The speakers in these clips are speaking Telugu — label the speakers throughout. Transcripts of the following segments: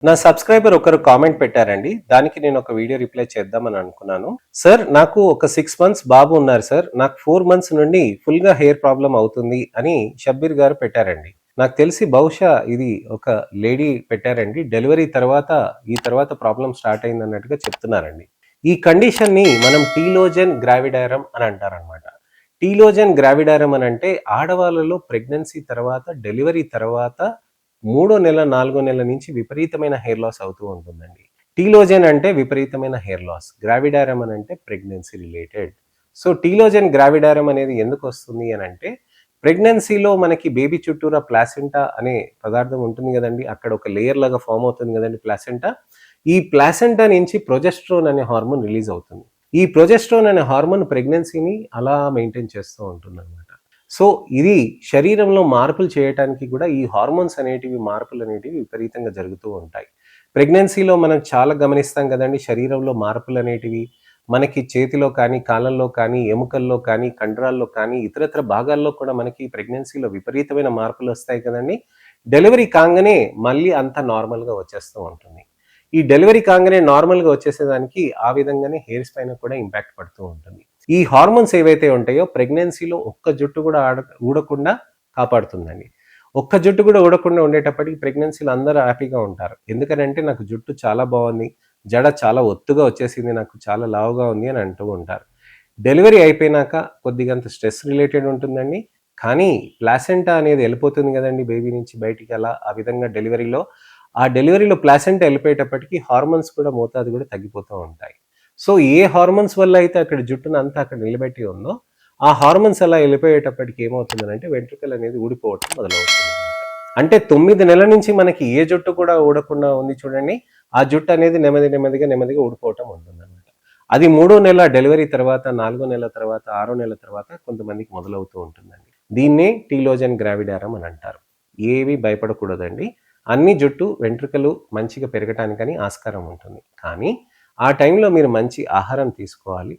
Speaker 1: నా సబ్స్క్రైబర్ ఒకరు కామెంట్ పెట్టారండి. దానికి నేను ఒక వీడియో రిప్లై చేద్దామని అనుకున్నాను. సార్, నాకు ఒక 6 మంత్స్ బాబు ఉన్నారు సార్. నాకు 4 మంత్స్ నుండి ఫుల్‌గా హెయిర్ ప్రాబ్లమ్ అవుతుంది అని షబ్బీర్ గారు పెట్టారండి. నాకు తెలిసి బహుశా ఇది ఒక లేడీ పెట్టారండి. డెలివరీ తర్వాత ఈ తర్వాత ప్రాబ్లమ్ స్టార్ట్ అయిందన్నట్టుగా చెప్తున్నారండి. ఈ కండిషన్‌ని మనం టీలోజన్ గ్రావిడారం అని అంటారనమాట. టీలోజన్ గ్రావిడారం అనంటే ఆడవాళ్ళలో ప్రెగ్నెన్సీ తర్వాత, డెలివరీ తర్వాత మూడో నెల, నాలుగో నెల నుంచి విపరీతమైన హెయిర్ లాస్ అవుతూ ఉంటుందండి. టీలోజన్ అంటే విపరీతమైన హెయిర్ లాస్. గ్రావిడారం అని అంటే ప్రెగ్నెన్సీ రిలేటెడ్. సో టీలోజన్ గ్రావిడారం అనేది ఎందుకు వస్తుంది అని అంటే ప్రెగ్నెన్సీలో మనకి బేబీ చుట్టూరా ప్లాసెంటా అనే పదార్థం ఉంటుంది కదండి. అక్కడ ఒక లేయర్ లాగా ఫామ్ అవుతుంది కదండి ప్లాసెంటా. ఈ ప్లాసెంటా నుంచి ప్రొజెస్ట్రోన్ అనే హార్మోన్ రిలీజ్ అవుతుంది. ఈ ప్రొజెస్ట్రోన్ అనే హార్మోన్ ప్రెగ్నెన్సీని అలా మెయింటైన్ చేస్తూ ఉంటుంది అనమాట. సో ఇది శరీరంలో మార్పులు చేయటానికి కూడా ఈ హార్మోన్స్ అనేటివి మార్పులు అనేటివి విపరీతంగా జరుగుతూ ఉంటాయి. ప్రెగ్నెన్సీలో మనం చాలా గమనిస్తాం కదండి. శరీరంలో మార్పులు అనేటివి మనకి చేతిలో కానీ, కాళ్ళల్లో కానీ, ఎముకల్లో కానీ, కండరాల్లో కానీ, ఇతరత్ర భాగాల్లో కూడా మనకి ప్రెగ్నెన్సీలో విపరీతమైన మార్పులు వస్తాయి కదండి. డెలివరీ కాగానే మళ్ళీ అంతా నార్మల్గా వచ్చేస్తూ ఉంటుంది. ఈ డెలివరీ కాగానే నార్మల్గా వచ్చేసేదానికి ఆ విధంగానే హెయిర్స్ పైన కూడా ఇంపాక్ట్ పడుతూ ఉంటుంది. ఈ హార్మోన్స్ ఏవైతే ఉంటాయో ప్రెగ్నెన్సీలో ఒక్క జుట్టు కూడా ఊడకుండా కాపాడుతుందండి. ఒక్క జుట్టు కూడా ఊడకుండా ఉండేటప్పటికి ప్రెగ్నెన్సీలో అందరూ హ్యాపీగా ఉంటారు. ఎందుకనంటే నాకు జుట్టు చాలా బాగుంది, జడ చాలా ఒత్తుగా వచ్చేసింది, నాకు చాలా లావుగా ఉంది అని అంటూ ఉంటారు. డెలివరీ అయిపోయినాక కొద్దిగంత స్ట్రెస్ రిలేటెడ్ ఉంటుందండి. కానీ ప్లాసెంటా అనేది వెళ్ళిపోతుంది కదండి బేబీ నుంచి బయటికి. అలా ఆ విధంగా డెలివరీలో ప్లాసెంటా వెళ్ళిపోయేటప్పటికి హార్మోన్స్ కూడా మోతాదు కూడా తగ్గిపోతూ ఉంటాయి. సో ఏ హార్మోన్స్ వల్ల అయితే అక్కడ జుట్టును అంతా అక్కడ నిలబెట్టి ఉందో ఆ హార్మోన్స్ అలా వెళ్ళిపోయేటప్పటికి ఏమవుతుందంటే వెంట్రుకలు అనేది ఊడిపోవటం మొదలవుతుంది. అంటే 9 నెలల నుంచి మనకి ఏ జుట్టు కూడా ఊడకుండా ఉంది చూడండి. ఆ జుట్టు అనేది నెమ్మదిగా ఊడిపోవటం ఉంటుందన్నమాట. అది 3వ నెల డెలివరీ తర్వాత, 4వ నెల తర్వాత, 6వ నెల తర్వాత కొంతమందికి మొదలవుతూ ఉంటుందండి. దీన్నే టీలోజన్ గ్రావిడారం అని అంటారు. ఏవి భయపడకూడదండి. అన్ని జుట్టు వెంట్రుకలు మంచిగా పెరగటానికని ఆస్కారం ఉంటుంది. కానీ ఆ టైంలో మీరు మంచి ఆహారం తీసుకోవాలి,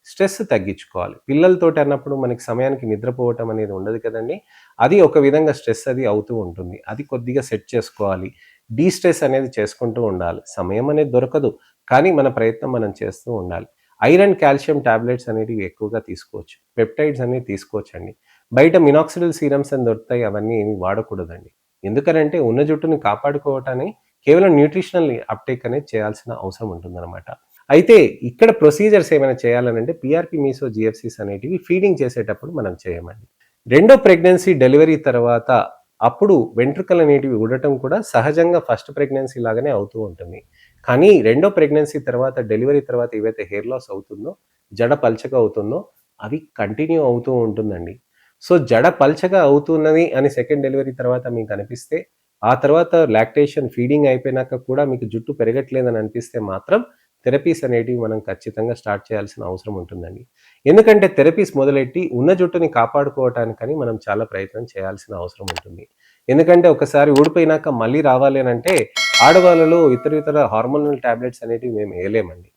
Speaker 1: స్ట్రెస్ తగ్గించుకోవాలి. పిల్లలతోటి అన్నప్పుడు మనకి సమయానికి నిద్రపోవటం అనేది ఉండదు కదండి. అది ఒక విధంగా స్ట్రెస్ అది అవుతూ ఉంటుంది. అది కొద్దిగా సెట్ చేసుకోవాలి. డీస్ట్రెస్ అనేది చేసుకుంటూ ఉండాలి. సమయం అనేది దొరకదు, కానీ మన ప్రయత్నం మనం చేస్తూ ఉండాలి. ఐరన్, కాల్షియం టాబ్లెట్స్ అనేటివి ఎక్కువగా తీసుకోవచ్చు. పెప్టైడ్స్ అనేవి తీసుకోవచ్చండి. బయట మినాక్సిడిల్ సీరమ్స్ అని దొరుకుతాయి, అవన్నీ ఏమి వాడకూడదండి. ఎందుకనంటే ఉన్న జుట్టుని కాపాడుకోవటాన్ని కేవలం న్యూట్రిషనల్ అప్టేక్ అనేది చేయాల్సిన అవసరం ఉంటుందన్నమాట. అయితే ఇక్కడ ప్రొసీజర్స్ ఏమైనా చేయాలనంటే పిఆర్పి మీసో జిఎఫ్సిస్ అనేటివి ఫీడింగ్ చేసేటప్పుడు మనం చేయమండి. రెండో ప్రెగ్నెన్సీ డెలివరీ తర్వాత అప్పుడు వెంట్రుకలు అనేటివి ఊడటం కూడా సహజంగా ఫస్ట్ ప్రెగ్నెన్సీ లాగానే అవుతూ ఉంటుంది. కానీ రెండో ప్రెగ్నెన్సీ తర్వాత, డెలివరీ తర్వాత ఏవైతే హెయిర్ లాస్ అవుతుందో, జడ పల్చగా అవుతుందో అవి కంటిన్యూ అవుతూ ఉంటుందండి. సో జడ పల్చగా అవుతున్నది అని సెకండ్ డెలివరీ తర్వాత మీకు అనిపిస్తే, ఆ తర్వాత లాక్టేషన్ ఫీడింగ్ అయిపోయినాక కూడా మీకు జుట్టు పెరగట్లేదని అనిపిస్తే మాత్రం థెరపీస్ అనేటివి మనం ఖచ్చితంగా స్టార్ట్ చేయాల్సిన అవసరం ఉంటుందండి. ఎందుకంటే థెరపీస్ మొదలెట్టి ఉన్న జుట్టుని కాపాడుకోవటానికని మనం చాలా ప్రయత్నం చేయాల్సిన అవసరం ఉంటుంది. ఎందుకంటే ఒకసారి ఊడిపోయినాక మళ్ళీ రావాలి అని అంటే ఆడవాళ్ళలో ఇతర హార్మోనల్ టాబ్లెట్స్ అనేటివి మేము వేయలేమండి.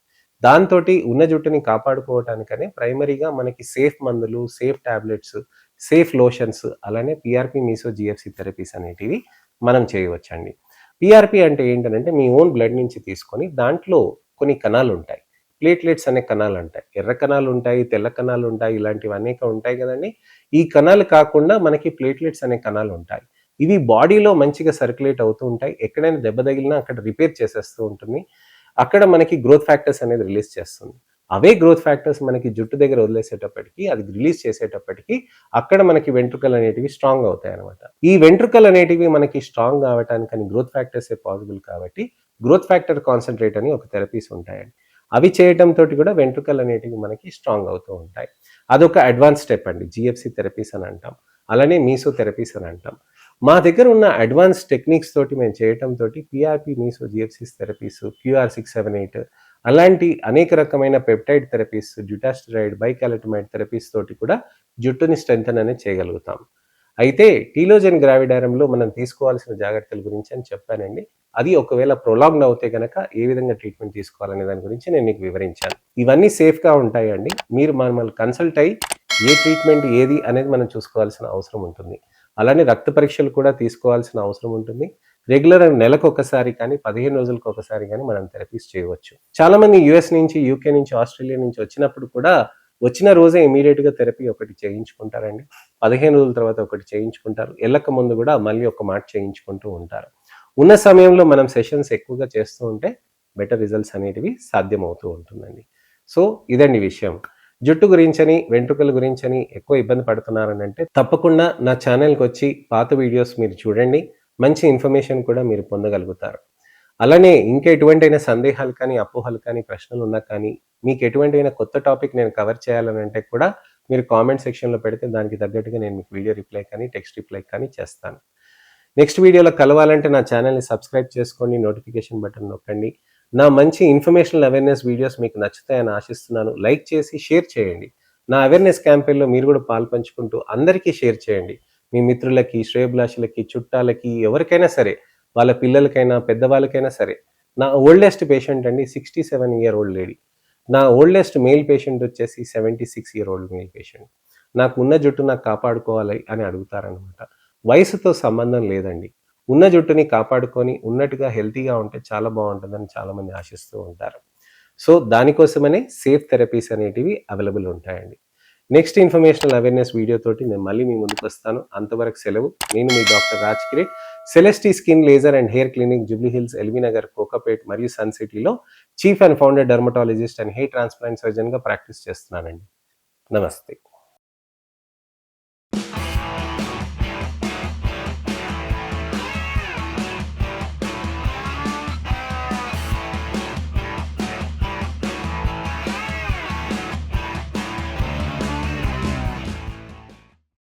Speaker 1: దాంతోటి ఉన్న జుట్టుని కాపాడుకోవటానికనే ప్రైమరీగా మనకి సేఫ్ మందులు, సేఫ్ టాబ్లెట్స్, సేఫ్ లోషన్స్, అలానే పిఆర్పి మీసో జిఎఫ్సి థెరపీస్ అనేటివి మనం చేయవచ్చండి. పిఆర్పి అంటే ఏంటంటే మీ ఓన్ బ్లడ్ నుంచి తీసుకొని దాంట్లో కొన్ని కణాలు ఉంటాయి. ప్లేట్లెట్స్ అనే కణాలు ఉంటాయి. ఎర్ర కణాలు ఉంటాయి, తెల్ల కణాలు ఉంటాయి, ఇలాంటివి అనేక ఉంటాయి కదండి. ఈ కణాలు కాకుండా మనకి ప్లేట్లెట్స్ అనే కణాలు ఉంటాయి. ఇవి బాడీలో మంచిగా సర్క్యులేట్ అవుతూ ఉంటాయి. ఎక్కడైనా దెబ్బ తగిలినా అక్కడ రిపేర్ చేసేస్తూ ఉంటుంది. అక్కడ మనకి గ్రోత్ ఫ్యాక్టర్స్ అనేది రిలీజ్ చేస్తుంది. అవే గ్రోత్ ఫ్యాక్టర్స్ మనకి జుట్టు దగ్గర వదిలేసేటప్పటికి, అది రిలీజ్ చేసేటప్పటికి అక్కడ మనకి వెంట్రుకలు అనేటివి స్ట్రాంగ్ అవుతాయి అనమాట. ఈ వెంట్రుకలు అనేటివి మనకి స్ట్రాంగ్ కావటానికి గ్రోత్ ఫ్యాక్టర్సే పాసిబుల్ కాబట్టి గ్రోత్ ఫ్యాక్టర్ కాన్సన్ట్రేట్ అని ఒక థెరపీస్ ఉంటాయండి. అవి చేయటంతో కూడా వెంట్రుకలు అనేటివి మనకి స్ట్రాంగ్ అవుతూ ఉంటాయి. అదొక అడ్వాన్స్ స్టెప్ అండి. జిఎఫ్సి థెరపీస్ అని అంటాం, అలానే మీసో థెరపీస్ అని అంటాం. మా దగ్గర ఉన్న అడ్వాన్స్ టెక్నిక్స్ తోటి మేము చేయటంతో పిఆర్పి మీసో జిఎఫ్సిస్ థెరపీస్, QR678 అలాంటి అనేక రకమైన పెప్టైడ్ థెరపీస్, డ్యూటాస్టెరాయిడ్, బైకాలటమైడ్ థెరపీస్ తోటి కూడా జుట్టుని స్ట్రెంథెన్ అనేది చేయగలుగుతాం. అయితే టీలోజన్ గ్రావిడారంలో మనం తీసుకోవాల్సిన జాగ్రత్తల గురించి అని చెప్పానండి. అది ఒకవేళ ప్రొలాంగ్డ్ అవుతే కనుక ఏ విధంగా ట్రీట్మెంట్ తీసుకోవాలనే దాని గురించి నేను మీకు వివరించాను. ఇవన్నీ సేఫ్గా ఉంటాయండి. మీరు మమ్మల్ని కన్సల్ట్ అయ్యి ఏ ట్రీట్మెంట్ ఏది అనేది మనం చూసుకోవాల్సిన అవసరం ఉంటుంది. అలానే రక్త పరీక్షలు కూడా తీసుకోవాల్సిన అవసరం ఉంటుంది. రెగ్యులర్ నెలకు ఒకసారి కానీ 15 రోజులకు ఒకసారి కానీ మనం థెరపీస్ చేయవచ్చు. చాలా మంది యుఎస్ నుంచి, యూకే నుంచి, ఆస్ట్రేలియా నుంచి వచ్చినప్పుడు కూడా వచ్చిన రోజే ఇమీడియట్‌గా థెరపీ ఒకటి చేయించుకుంటారండి. 15 రోజుల తర్వాత ఒకటి చేయించుకుంటారు. ఎళ్ళక ముందు కూడా మళ్ళీ ఒక మాట చేయించుకుంటూ ఉంటారు. ఉన్న సమయంలో మనం సెషన్స్ ఎక్కువగా చేస్తూ ఉంటే బెటర్ రిజల్ట్స్ అనేటివి సాధ్యమవుతూ ఉంటుందండి. సో ఇదండి విషయం. జుట్టు గురించని, వెంట్రుకల గురించని ఎక్కువ ఇబ్బంది పడుతున్నారని అంటే తప్పకుండా నా ఛానల్‌కి వచ్చి పాత వీడియోస్ మీరు చూడండి. మంచి ఇన్ఫర్మేషన్ కూడా మీరు పొందగలుగుతారు. అలానే ఇంకా ఎటువంటైనా సందేహాలు కానీ, అపోహలు కానీ, ప్రశ్నలు ఉన్నా కానీ, మీకు ఎటువంటైనా కొత్త టాపిక్ నేను కవర్ చేయాలని అంటే కూడా మీరు కామెంట్ సెక్షన్‌లో పెడితే దానికి తగ్గట్టుగా నేను మీకు వీడియో రిప్లై కానీ, టెక్స్ట్ రిప్లై కానీ చేస్తాను. నెక్స్ట్ వీడియోలో కలవాలంటే నా ఛానల్‌ని సబ్స్క్రైబ్ చేసుకోండి, నోటిఫికేషన్ బటన్ నొక్కండి. నా మంచి ఇన్ఫర్మేషనల్ అవేర్‌నెస్ వీడియోస్ మీకు నచ్చుతాయని ఆశిస్తున్నాను. లైక్ చేసి షేర్ చేయండి. నా అవేర్‌నెస్ క్యాంపెయిన్‌లో మీరు కూడా పాలుపంచుకుంటూ అందరికీ షేర్ చేయండి. మీ మిత్రులకి, శ్రేయోభిలాషులకి, చుట్టాలకి, ఎవరికైనా సరే, వాళ్ళ పిల్లలకైనా, పెద్దవాళ్ళకైనా సరే. నా ఓల్డెస్ట్ పేషెంట్ అండి 67 ఇయర్ ఓల్డ్ లేడీ. నా ఓల్డెస్ట్ మేల్ పేషెంట్ వచ్చేసి 76 ఇయర్ ఓల్డ్ మేల్ పేషెంట్. నాకు ఉన్న జుట్టు నాకు కాపాడుకోవాలి అని అడుగుతారనమాట. వయసుతో సంబంధం లేదండి. ఉన్న జుట్టుని కాపాడుకొని ఉన్నట్టుగా హెల్తీగా ఉంటే చాలా బాగుంటుందని చాలామంది ఆశిస్తూ ఉంటారు. సో దానికోసమనే సేఫ్ థెరపీస్ అనేటివి అవైలబుల్ ఉంటాయండి. నెక్స్ట్ ఇన్ఫర్మేషనల్ అవేర్నెస్ వీడియో తోటి నేను మళ్ళీ మీ ముందుకు వస్తాను. అంతవరకు సెలవు. నేను మీ doctor Raj Kireet, Celesty skin laser and hair clinic, Jubilee Hills, LB Nagar, Kokapet మరియు సన్ సిటీలో chief and founder dermatologist and hair transplant సర్జన్గా ప్రాక్టీస్ చేస్తున్నానండి. నమస్తే.